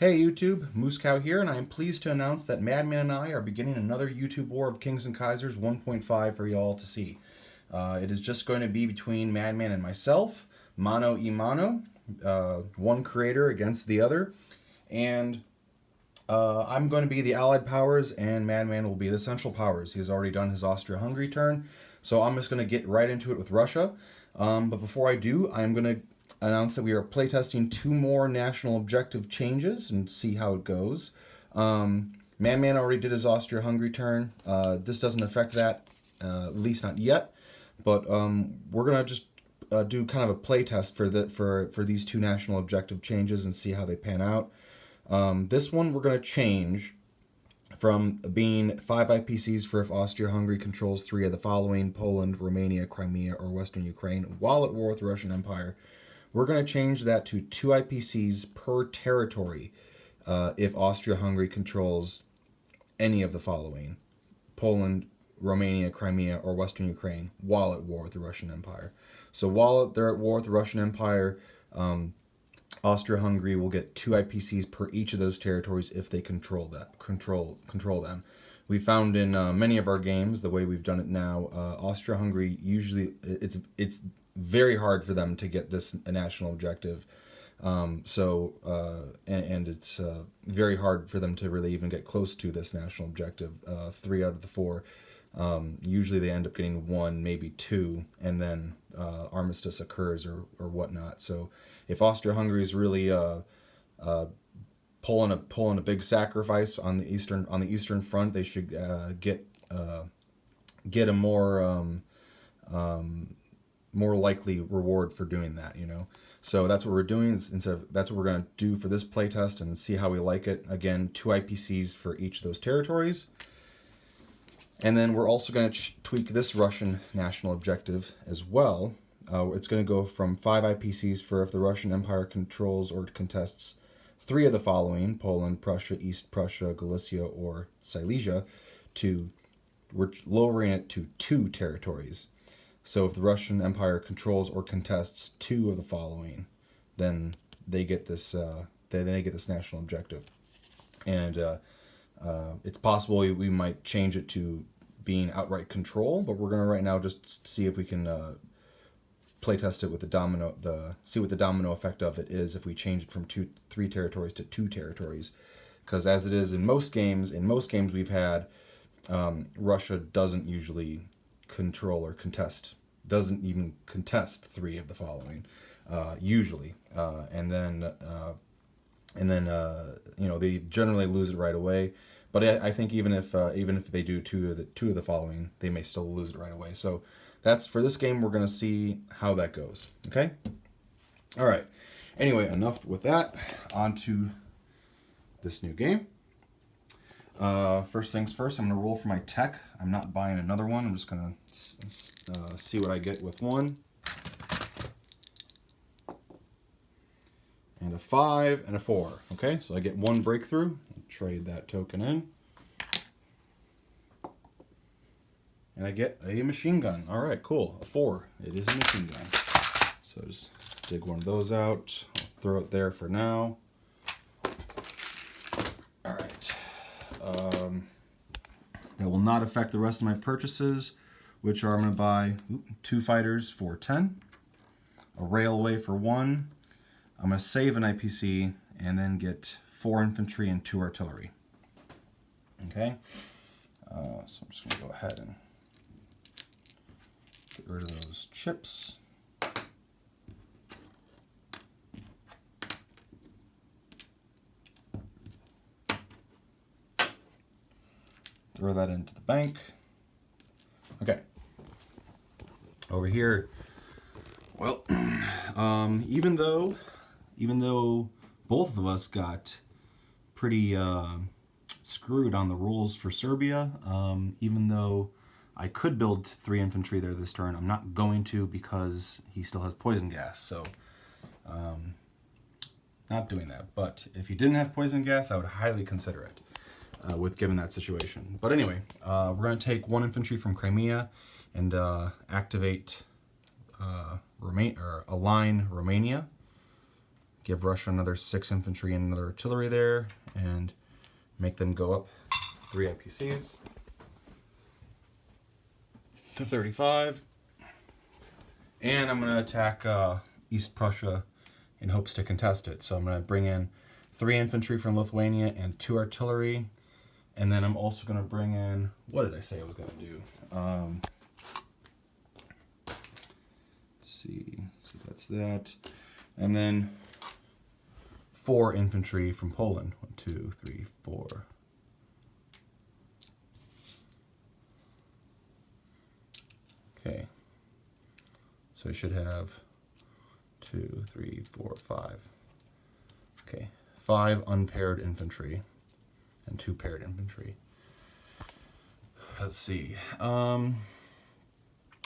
Hey YouTube, Moose Cow here, and I am pleased to announce that Madman and I are beginning another YouTube war of Kings and Kaisers 1.5 for y'all to see. It is just going to be between Madman and myself, mano y mano, one creator against the other, and I'm going to be the Allied powers, and Madman will be the Central powers. He has already done his Austria-Hungary turn, so I'm just going to get right into it with Russia. But before I do, I'm going to announce that we are playtesting 2 more national objective changes and see how it goes. Madman already did his Austria-Hungary turn. This doesn't affect that, at least not yet. But we're gonna just do kind of a playtest for these 2 national objective changes and see how they pan out. This one we're gonna change from being 5 IPCs for if Austria-Hungary controls 3 of the following: Poland, Romania, Crimea, or Western Ukraine, while at war with the Russian Empire. We're going to change that to 2 IPCs per territory if Austria-Hungary controls any of the following: Poland, Romania, Crimea, or Western Ukraine, while at war with the Russian Empire. So while they're at war with the Russian Empire, Austria-Hungary will get 2 IPCs per each of those territories if they control them. We found in many of our games, the way we've done it now, Austria-Hungary usually it's very hard for them to get this a national objective. And it's very hard for them to really even get close to this national objective. 3 out of the 4. Usually they end up getting 1, maybe 2, and then armistice occurs or whatnot. So if Austria-Hungary is really pulling a big sacrifice on the eastern front, they should get a more likely reward for doing that, you know. So that's what we're doing. That's what we're going to do for this playtest and see how we like it. Again, 2 IPCs for each of those territories. And then we're also going to tweak this Russian national objective as well. It's going to go from 5 IPCs for if the Russian Empire controls or contests 3 of the following: Poland, Prussia, East Prussia, Galicia, or Silesia, we're lowering it to 2 territories. So if the Russian Empire controls or contests 2 of the following, then they get this national objective. And it's possible we might change it to being outright control, but we're gonna right now just see if we can playtest it with see what the domino effect of it is if we change it from 3 territories to 2 territories. Because as it is in most games we've had, Russia doesn't usually control or doesn't even contest 3 of the following usually, and then they generally lose it right away. But I think even if they do 2 of the following, they may still lose it right away. So that's for this game. We're gonna see how that goes. Okay. All right. Anyway, enough with that. On to this new game. First things first, I'm going to roll for my tech. I'm not buying another one. I'm just going to see what I get with 1. And a 5 and a 4. Okay, so I get 1 breakthrough. I'll trade that token in. And I get a machine gun. All right, cool. A 4. It is a machine gun. So just dig one of those out. I'll throw it there for now. All right. That will not affect the rest of my purchases, which are I'm going to buy 2 fighters for 10, a railway for 1. I'm going to save an IPC and then get 4 infantry and 2 artillery. Okay, so I'm just going to go ahead and get rid of those chips. Throw that into the bank. Okay. Over here, well, even though both of us got pretty screwed on the rules for Serbia, even though I could build 3 infantry there this turn, I'm not going to because he still has poison gas. So, not doing that. But if he didn't have poison gas, I would highly consider it. Given that situation. But anyway, we're going to take 1 infantry from Crimea and activate align Romania give Russia another 6 infantry and another artillery there, and make them go up 3 IPCs to 35. And I'm going to attack East Prussia in hopes to contest it. So I'm going to bring in 3 infantry from Lithuania and 2 artillery. And then I'm also going to bring in, what did I say I was going to do? Let's see, so that's that. And then 4 infantry from Poland. 1, 2, 3, 4. Okay. So I should have 2, 3, 4, 5. Okay, 5 unpaired infantry and 2 paired infantry. Let's see. The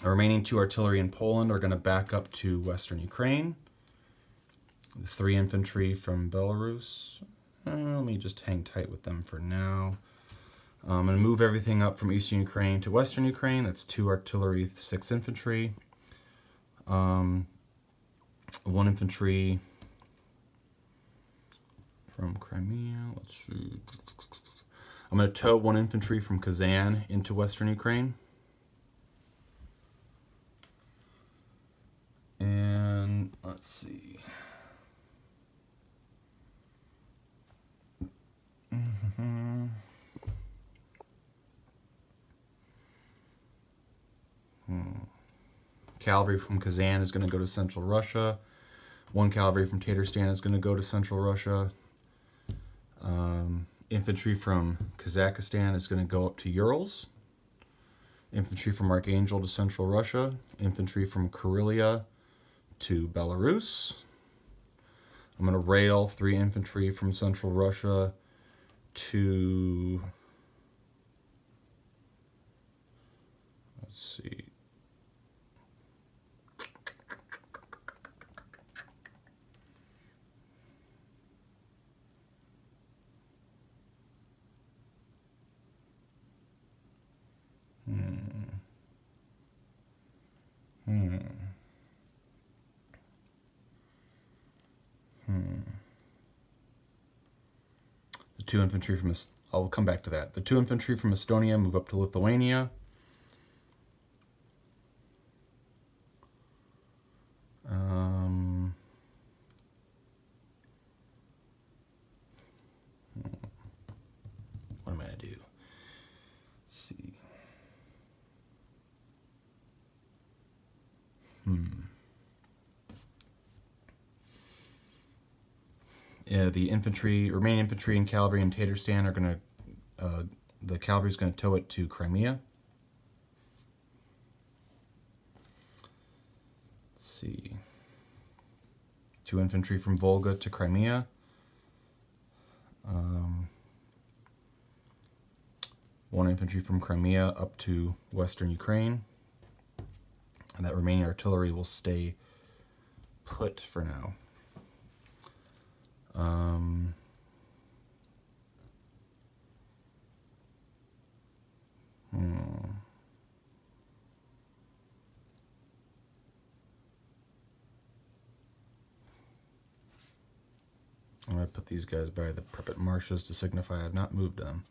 remaining 2 artillery in Poland are going to back up to Western Ukraine. The 3 infantry from Belarus. Let me just hang tight with them for now. I'm going to move everything up from Eastern Ukraine to Western Ukraine. That's 2 artillery, 6 infantry. 1 infantry from Crimea. Let's see. I'm going to tow 1 infantry from Kazan into Western Ukraine. And let's see. Cavalry from Kazan is going to go to Central Russia. 1 cavalry from Tatarstan is going to go to Central Russia. Infantry from Kazakhstan is going to go up to Urals. Infantry from Archangel to Central Russia. Infantry from Karelia to Belarus. I'm going to rail 3 infantry from Central Russia to, let's see, The 2 infantry from, I'll come back to that. The 2 infantry from Estonia move up to Lithuania. What am I going to do? Let's see. The infantry, remaining infantry and cavalry in Tatarstan are going to, the cavalry is going to tow it to Crimea. Let's see. 2 infantry from Volga to Crimea. 1 infantry from Crimea up to Western Ukraine. And that remaining artillery will stay put for now. I'm going to put these guys by the Pripyat marshes to signify I've not moved them.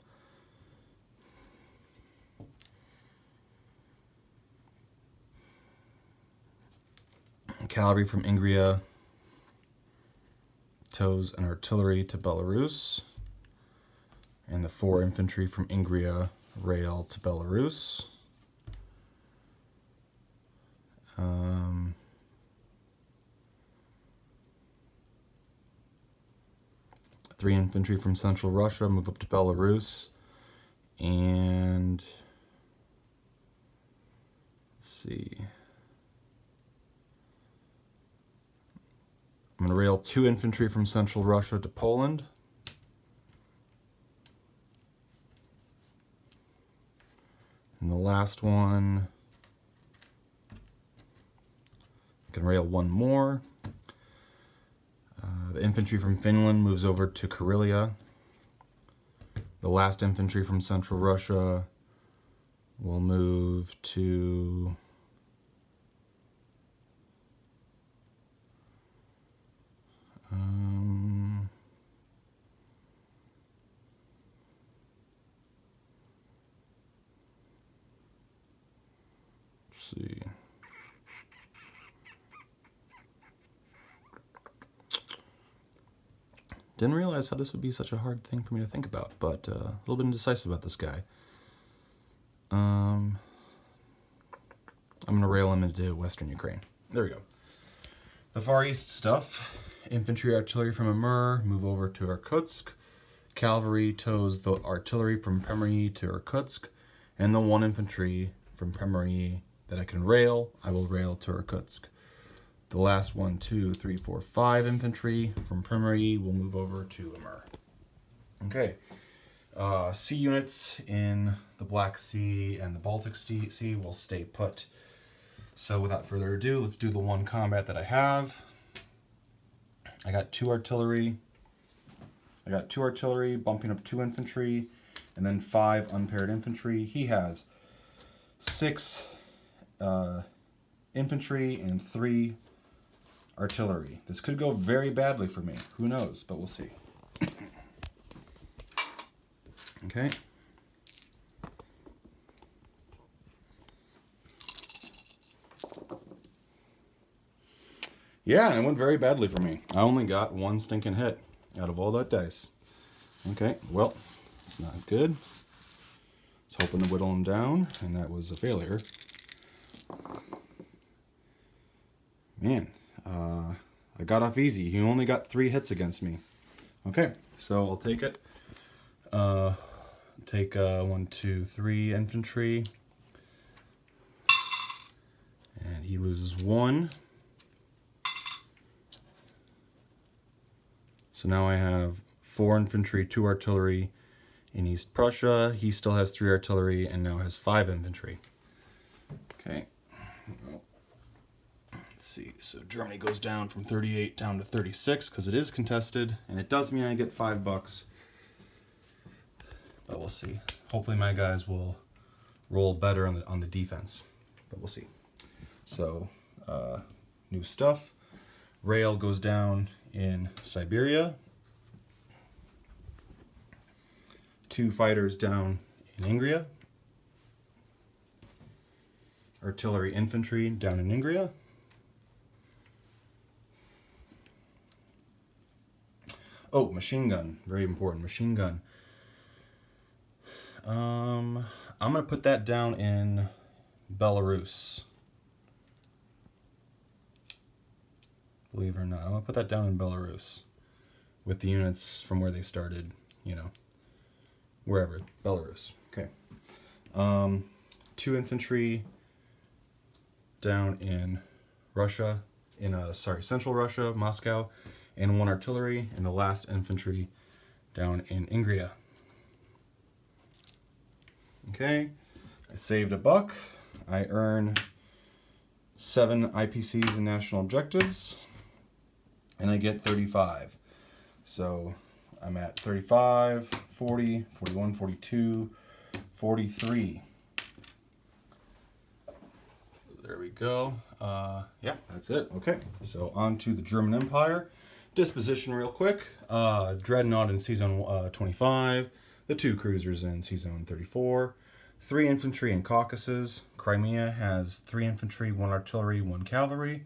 Cavalry from Ingria tows an artillery to Belarus, and the 4 infantry from Ingria rail to Belarus. 3 infantry from Central Russia move up to Belarus, and let's see. I'm going to rail 2 infantry from Central Russia to Poland. And the last one, I can rail 1 more. The infantry from Finland moves over to Karelia. The last infantry from Central Russia will move to see. Didn't realize how this would be such a hard thing for me to think about, but a little bit indecisive about this guy. I'm going to rail him into Western Ukraine. There we go. The Far East stuff. Infantry artillery from Amur, move over to Irkutsk. Cavalry tows the artillery from Premyr to Irkutsk. And the 1 infantry from Premyr that I can rail, I will rail to Irkutsk. The last 1, 2, 3, 4, 5 infantry from Premyr will move over to Amur. Okay. Sea units in the Black Sea and the Baltic Sea will stay put. So without further ado, let's do the 1 combat that I have. I got 2 artillery. I got 2 artillery, bumping up 2 infantry, and then 5 unpaired infantry. He has 6 infantry and 3 artillery. This could go very badly for me. Who knows, but we'll see. Okay. Yeah, and it went very badly for me. I only got 1 stinking hit out of all that dice. Okay, well, it's not good. I was hoping to whittle him down, and that was a failure. Man, I got off easy. He only got 3 hits against me. Okay, so I'll take it. Take 1, 2, 3 infantry. And he loses 1. So now I have 4 infantry, 2 artillery in East Prussia. He still has 3 artillery and now has 5 infantry. Okay. Let's see. So Germany goes down from 38 down to 36 because it is contested, and it does mean I get $5. But we'll see. Hopefully my guys will roll better on the defense. But we'll see. So new stuff. Rail goes down in Siberia. 2 fighters down in Ingria. Artillery infantry down in Ingria. Oh, machine gun. Very important. Machine gun. I'm going to put that down in Belarus. Believe it or not. I'm going to put that down in Belarus. With the units from where they started, you know. Wherever. Belarus. Okay. 2 infantry down in Russia. Central Russia, Moscow. And 1 artillery. And the last infantry down in Ingria. Okay. I saved $1. I earn 7 IPCs and national objectives. And I get 35. So I'm at 35, 40, 41, 42, 43. There we go. Yeah, that's it. Okay, so on to the German Empire. Disposition real quick. Dreadnought in C-Zone 25. The 2 cruisers in C-Zone 34. 3 infantry in Caucasus. Crimea has 3 infantry, 1 artillery, 1 cavalry.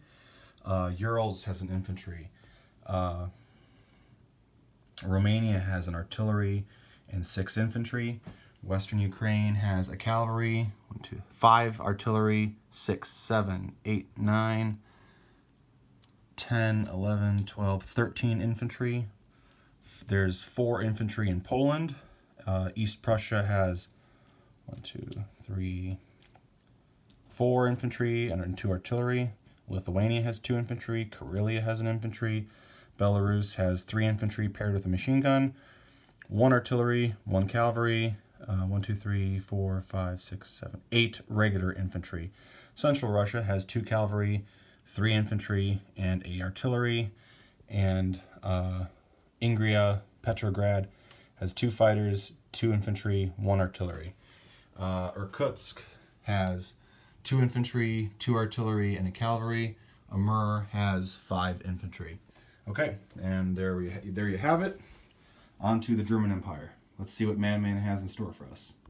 Urals has an infantry. Romania has an artillery and 6 infantry. Western Ukraine has a cavalry, 5 artillery, 6, 7, 8, 9, 10, 11, 12, 13 infantry. There's 4 infantry in Poland. East Prussia has 1, 2, 3, 4 infantry and 2 artillery. Lithuania has 2 infantry. Karelia has an infantry. Belarus has 3 infantry paired with a machine gun. 1 artillery, 1 cavalry. 1, 2, 3, 4, 5, 6, 7, 8 regular infantry. Central Russia has 2 cavalry, 3 infantry, and a artillery. And Ingria, Petrograd, has 2 fighters, 2 infantry, 1 artillery. Irkutsk has 2 infantry, 2 artillery, and a cavalry. Amur has 5 infantry. Okay, and there you have it. On to the German Empire. Let's see what Madman has in store for us.